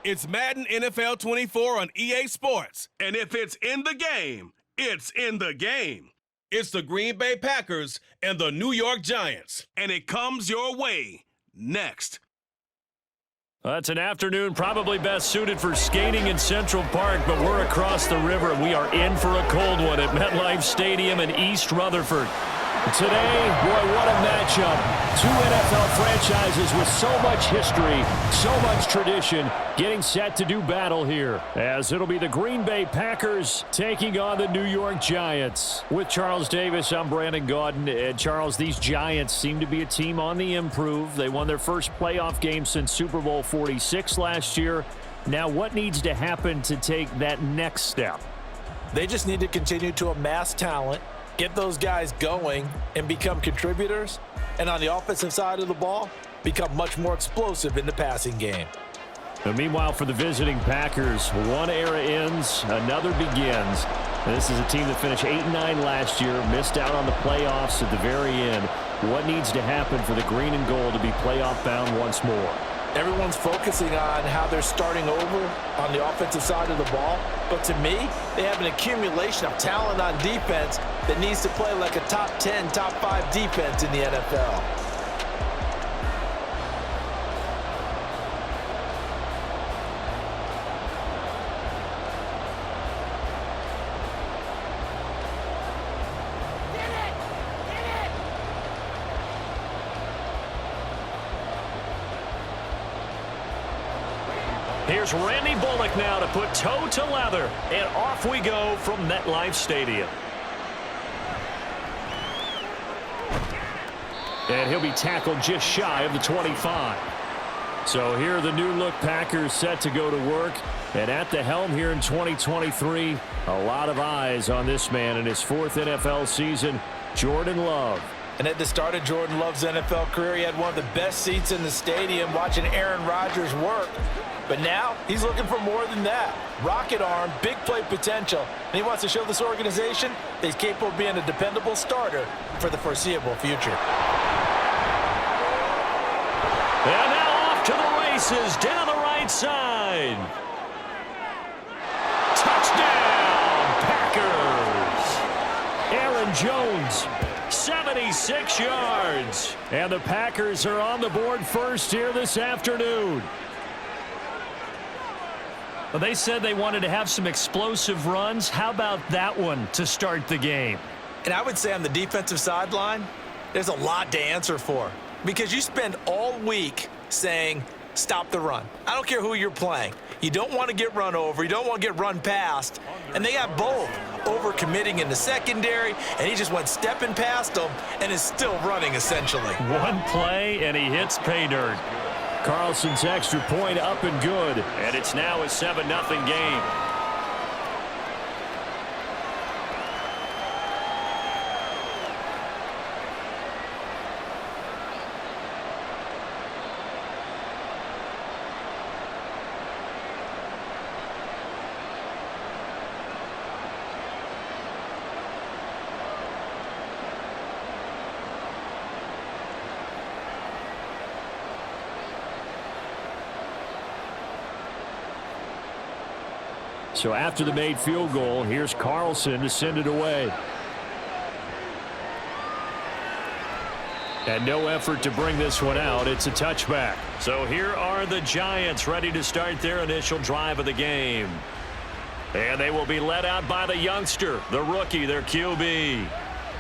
It's Madden NFL 24 on EA Sports. And if it's in the game, it's in the game. It's the Green Bay Packers and the New York Giants. And it comes your way next. It's an afternoon probably best suited for skating in Central Park, but we're across the river, and we are in for a cold one at MetLife Stadium in East Rutherford. Today, boy, what a matchup. Two NFL franchises with so much history, so much tradition, getting set to do battle here, as it'll be the Green Bay Packers taking on the New York Giants. With Charles Davis, I'm Brandon Gaudin. And Charles, these Giants seem to be a team on the improve. They won their first playoff game since Super Bowl 46 last year. Now, what needs to happen to take that next step? They just need to continue to amass talent, get those guys going, and become contributors. And on the offensive side of the ball, become much more explosive in the passing game. But meanwhile, for the visiting Packers, one era ends, another begins. This is a team that finished 8-9 last year, missed out on the playoffs at the very end. What needs to happen for the green and gold to be playoff bound once more? Everyone's focusing on how they're starting over on the offensive side of the ball. But to me, they have an accumulation of talent on defense that needs to play like a top 10, top 5 defense in the NFL. Here's Randy Bullock now to put toe to leather, and off we go from MetLife Stadium. And he'll be tackled just shy of the 25. So here are the new-look Packers set to go to work. And at the helm here in 2023, a lot of eyes on this man in his fourth NFL season, Jordan Love. And at the start of Jordan Love's NFL career, he had one of the best seats in the stadium watching Aaron Rodgers work. But now he's looking for more than that. Rocket arm, big play potential. And he wants to show this organization that he's capable of being a dependable starter for the foreseeable future. And now off to the races down the right side. Touchdown, Packers. Aaron Jones, 76 yards. And the Packers are on the board first here this afternoon. Well, they said they wanted to have some explosive runs. How about that one to start the game? And I would say on the defensive sideline, there's a lot to answer for. Because you spend all week saying, stop the run. I don't care who you're playing. You don't want to get run over. You don't want to get run past. And they got both. Overcommitting in the secondary, and he just went stepping past them and is still running, essentially. One play, and he hits pay dirt. Carlson's extra point up and good, and it's now a 7-0 game. So after the made field goal, here's Carlson to send it away. And no effort to bring this one out. It's a touchback. So here are the Giants ready to start their initial drive of the game. And they will be led out by the youngster, the rookie, their QB.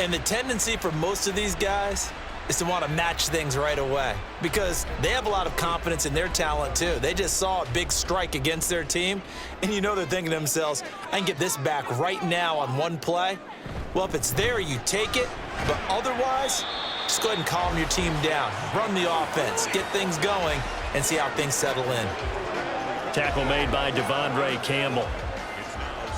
And the tendency for most of these guys is to want to match things right away because they have a lot of confidence in their talent too. They just saw a big strike against their team, and you know they're thinking to themselves, I can get this back right now on one play. Well, if it's there, you take it, but otherwise, just go ahead and calm your team down. Run the offense, get things going, and see how things settle in. Tackle made by Devondre Campbell.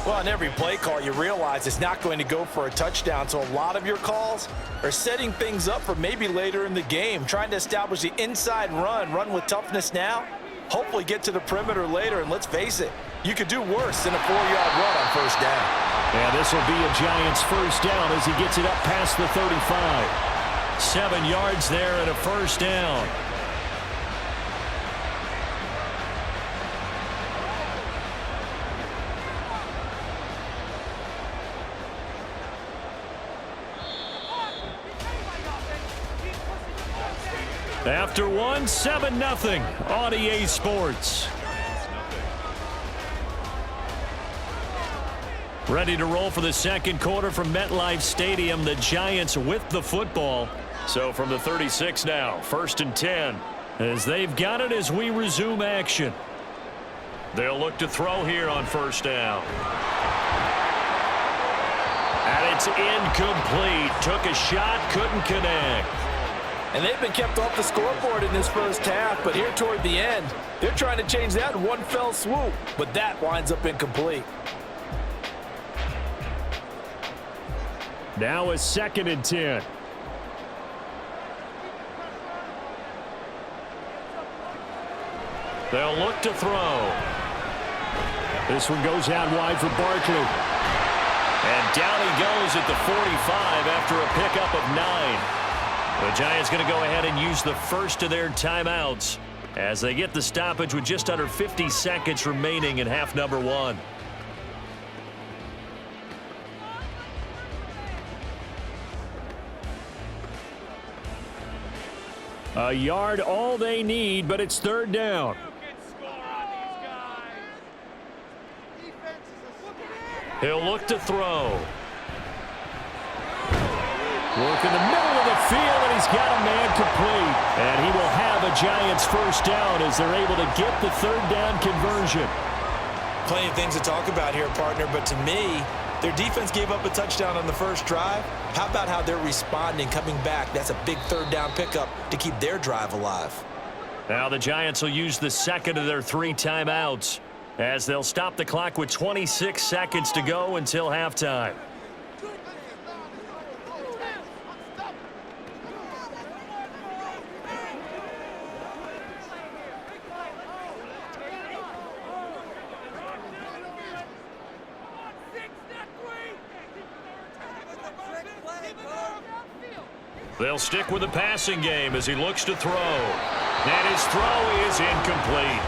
Well, on every play call, you realize it's not going to go for a touchdown, so a lot of your calls are setting things up for maybe later in the game, trying to establish the inside run with toughness now, hopefully get to the perimeter later, and let's face it, you could do worse than a 4-yard run on first down. And this will be a Giants first down as he gets it up past the 35. 7 yards there and a first down. After one, 7-0 on EA Sports. Ready to roll for the second quarter from MetLife Stadium. The Giants with the football. So from the 36 now, 1st and 10. As they've got it as we resume action. They'll look to throw here on 1st down. And it's incomplete. Took a shot, couldn't connect. And they've been kept off the scoreboard in this first half, but here toward the end, they're trying to change that in one fell swoop. But that winds up incomplete. Now a 2nd and 10. They'll look to throw. This one goes out wide for Barkley. And down he goes at the 45 after a pickup of 9. The Giants going to go ahead and use the first of their timeouts as they get the stoppage with just under 50 seconds remaining in half number 1. A yard all they need, but it's 3rd down. He'll look to throw. Work in the middle of the field, and he's got a man complete. And he will have a Giants 1st down as they're able to get the 3rd down conversion. Plenty of things to talk about here, partner, but to me, their defense gave up a touchdown on the first drive. How about how they're responding, coming back? That's a big 3rd down pickup to keep their drive alive. Now the Giants will use the second of their 3 timeouts as they'll stop the clock with 26 seconds to go until halftime. They'll stick with the passing game as he looks to throw. And his throw is incomplete.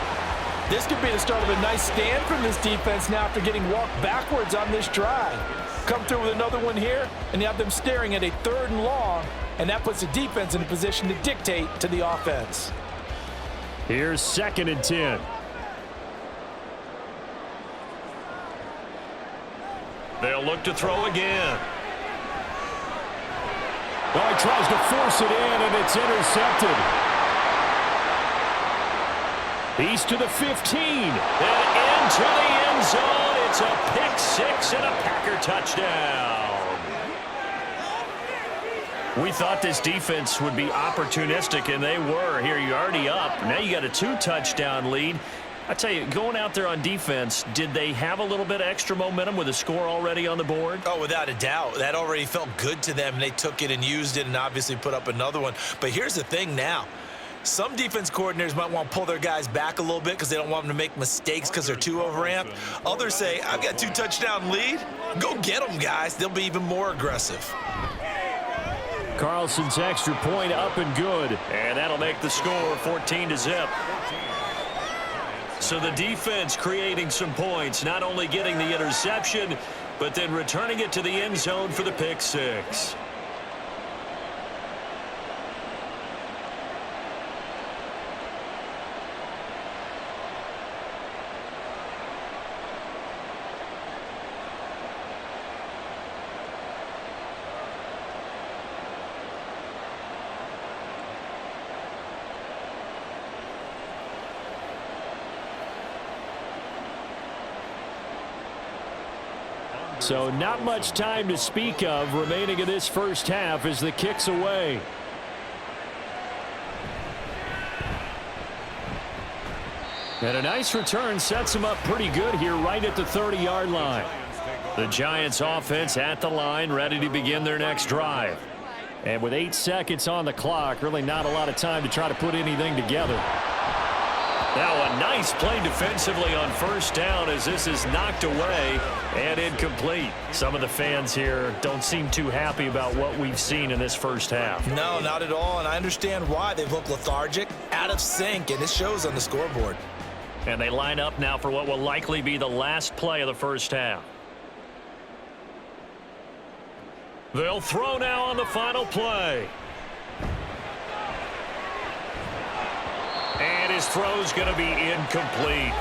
This could be the start of a nice stand from this defense now after getting walked backwards on this drive. Come through with another one here, and you have them staring at a 3rd and long, and that puts the defense in a position to dictate to the offense. Here's 2nd and 10. They'll look to throw again. Well, he tries to force it in, and it's intercepted. He's to the 15. And into the end zone. It's a pick 6 and a Packer touchdown. We thought this defense would be opportunistic, and they were. Here, you're already up. Now you got a 2-touchdown lead. I tell you, going out there on defense, did they have a little bit of extra momentum with a score already on the board? Oh, without a doubt. That already felt good to them, and they took it and used it and obviously put up another one. But here's the thing now. Some defense coordinators might want to pull their guys back a little bit because they don't want them to make mistakes because they're too overamped. Others say, I've got 2-touchdown lead. Go get them, guys. They'll be even more aggressive. Carlson's extra point up and good. And that'll make the score 14-0. So the defense creating some points, not only getting the interception, but then returning it to the end zone for the pick 6. So not much time to speak of remaining in this first half as the kick's away. And a nice return sets him up pretty good here right at the 30-yard line. The Giants offense at the line, ready to begin their next drive. And with 8 seconds on the clock, really not a lot of time to try to put anything together. Now a nice play defensively on 1st down as this is knocked away and incomplete. Some of the fans here don't seem too happy about what we've seen in this first half. No, not at all, and I understand why. They've looked lethargic, out of sync, and it shows on the scoreboard. And they line up now for what will likely be the last play of the first half. They'll throw now on the final play. his throw's going to be incomplete.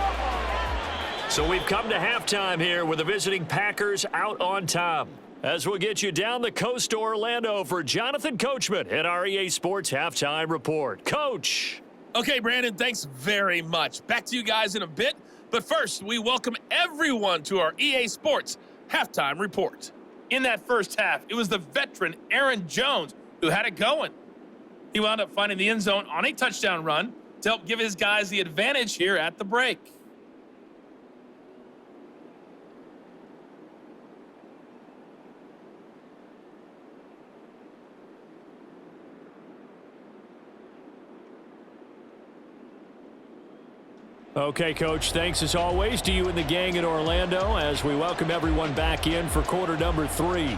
So we've come to halftime here with the visiting Packers out on top. As we'll get you down the coast to Orlando for Jonathan Coachman at our EA Sports Halftime Report. Coach. Okay, Brandon, thanks very much. Back to you guys in a bit. But first, we welcome everyone to our EA Sports Halftime Report. In that first half, it was the veteran Aaron Jones who had it going. He wound up finding the end zone on a touchdown run to help give his guys the advantage here at the break. Okay, Coach, thanks as always to you and the gang in Orlando as we welcome everyone back in for quarter number 3.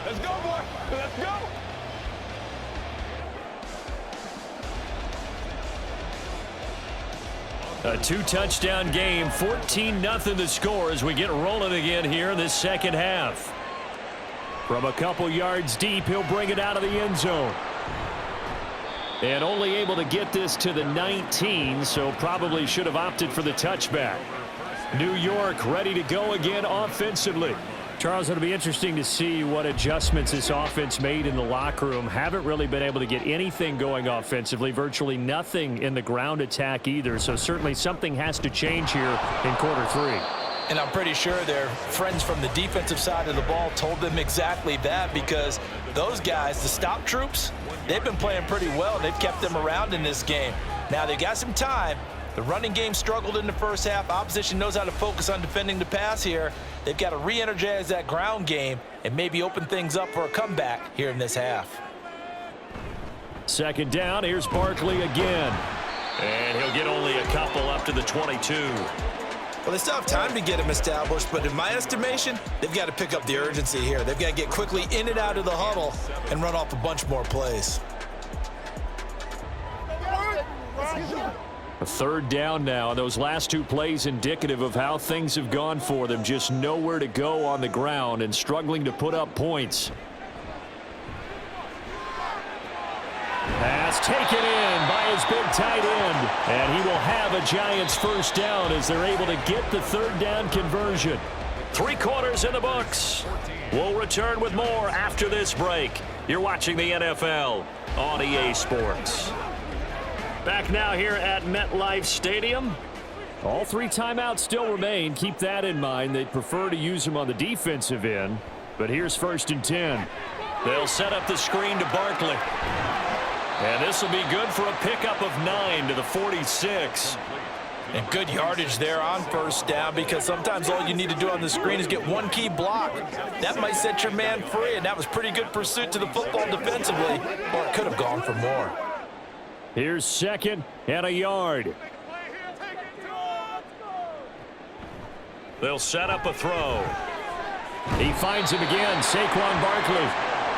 Let's go, boy. Let's go. A 2-touchdown game, 14-0 the score as we get rolling again here in this second half. From a couple yards deep, he'll bring it out of the end zone. And only able to get this to the 19, so probably should have opted for the touchback. New York ready to go again offensively. Charles, it'll be interesting to see what adjustments this offense made in the locker room. Haven't really been able to get anything going offensively, virtually nothing in the ground attack either. So certainly something has to change here in quarter 3. And I'm pretty sure their friends from the defensive side of the ball told them exactly that, because those guys, the stop troops, they've been playing pretty well. They've kept them around in this game. Now they've got some time. The running game struggled in the first half. Opposition knows how to focus on defending the pass here. They've got to re-energize that ground game and maybe open things up for a comeback here in this half. Second down, here's Barkley again. And he'll get only a couple up to the 22. Well, they still have time to get him established, but in my estimation, they've got to pick up the urgency here. They've got to get quickly in and out of the huddle and run off a bunch more plays. A third down now. Those last 2 plays indicative of how things have gone for them. Just nowhere to go on the ground and struggling to put up points. Pass taken in by his big tight end. And he will have a Giants first down as they're able to get the third down conversion. 3 quarters in the books. We'll return with more after this break. You're watching the NFL on EA Sports. Back now here at MetLife Stadium. All 3 timeouts still remain. Keep that in mind. They'd prefer to use them on the defensive end. But here's 1st and 10. They'll set up the screen to Barkley. And this will be good for a pickup of 9 to the 46. And good yardage there on first down, because sometimes all you need to do on the screen is get one key block. That might set your man free, and that was pretty good pursuit to the football defensively, or it could have gone for more. Here's 2nd and a yard. They'll set up a throw. He finds him again, Saquon Barkley.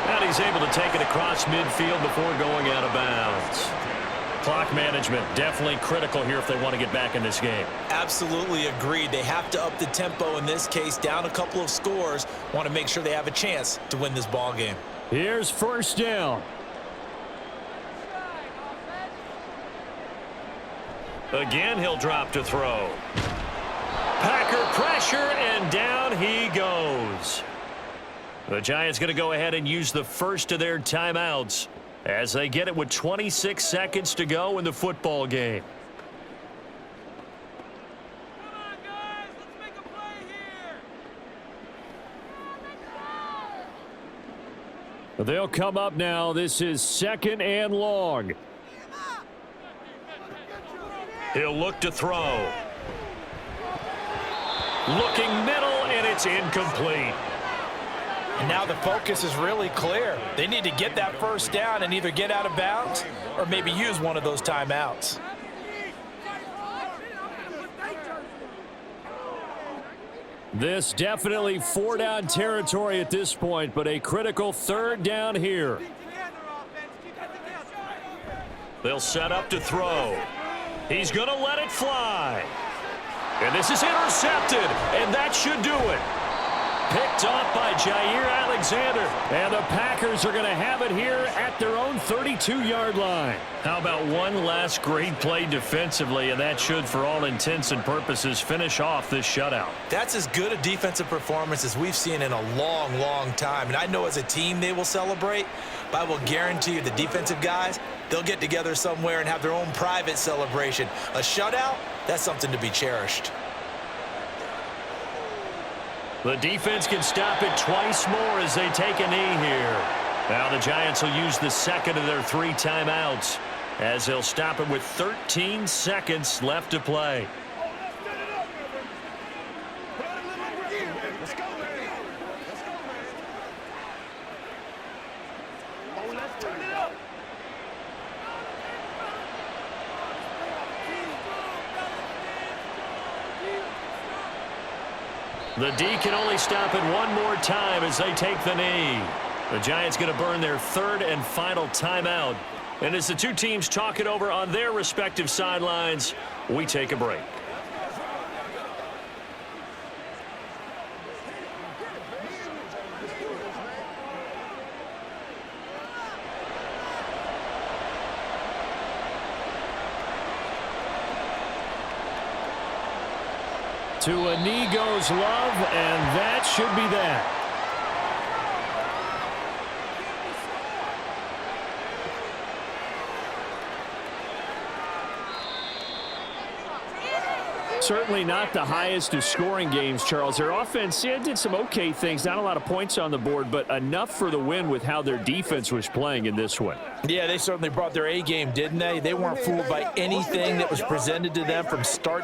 And he's able to take it across midfield before going out of bounds. Clock management definitely critical here if they want to get back in this game. Absolutely agreed. They have to up the tempo in this case, down a couple of scores. Want to make sure they have a chance to win this ball game. Here's 1st down. Again, he'll drop to throw. Packer pressure, and down he goes. The Giants going to go ahead and use the first of their timeouts as they get it with 26 seconds to go in the football game. Come on, guys. Let's make a play here. They'll come up now. This is 2nd and long. He'll look to throw. Looking middle, and it's incomplete. And now the focus is really clear. They need to get that first down and either get out of bounds or maybe use one of those timeouts. This definitely 4-down territory at this point, but a critical 3rd down here. They'll set up to throw. He's going to let it fly. And this is intercepted, and that should do it. Picked off by Jair Alexander. And the Packers are going to have it here at their own 32-yard line. How about one last great play defensively, and that should, for all intents and purposes, finish off this shutout. That's as good a defensive performance as we've seen in a long, long time. And I know as a team they will celebrate, but I will guarantee you the defensive guys, they'll get together somewhere and have their own private celebration. A shutout, that's something to be cherished. The defense can stop it twice more as they take a knee here. Now the Giants will use the second of their 3 timeouts as they'll stop it with 13 seconds left to play. The D can only stop it one more time as they take the knee. The Giants going to burn their 3rd and final timeout. And as the two teams talk it over on their respective sidelines, we take a break. To a knee goes Love, and that should be that. Certainly not the highest of scoring games, Charles. Their offense did some okay things. Not a lot of points on the board, but enough for the win with how their defense was playing in this one. Yeah, they certainly brought their A game, didn't they? They weren't fooled by anything that was presented to them from start